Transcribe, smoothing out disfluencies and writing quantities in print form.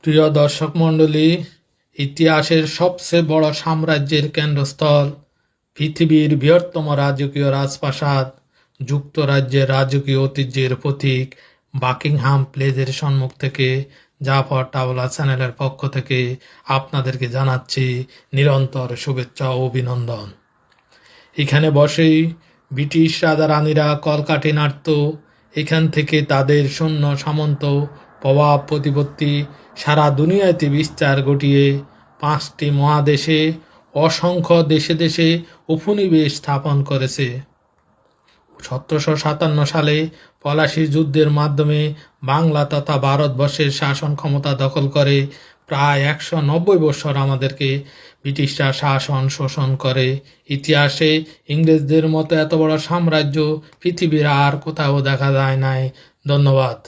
প্রিয় দর্শক মণ্ডলী, ইতিহাসের সবচেয়ে বড় সাম্রাজ্যের কেন্দ্রস্থল, পৃথিবীর বৃহত্তম রাজকীয় রাজপ্রাসাদ, যুক্তরাজ্যের রাজকীয় ঐতিহ্যের প্রতীক বাকিংহাম প্যালেসের সম্মুখ থেকে জাফর ট্রাভেলার চ্যানেলের পক্ষ থেকে আপনাদেরকে জানাচ্ছি নিরন্তর শুভেচ্ছা ও অভিনন্দন। এখানে বসেই ব্রিটিশ রাজা রানীরা কলকাঠি নাড়ত। এখান থেকে তাদের সৈন্য সামন্ত প্রভাব প্রতিপত্তি সারা দুনিয়াতে বিস্তার ঘটিয়ে 5টি মহাদেশে অসংখ্য দেশে দেশে উপনিবেশ স্থাপন করেছে। 1757 সালে পলাশী যুদ্ধের মাধ্যমে বাংলা তথা ভারতবর্ষের শাসন ক্ষমতা দখল করে প্রায় 190 বছর আমাদেরকে ব্রিটিশরা শাসন শোষণ করে। ইতিহাসে ইংরেজদের মতো এত বড় সাম্রাজ্য পৃথিবীর আর কোথাও দেখা যায় নাই। ধন্যবাদ।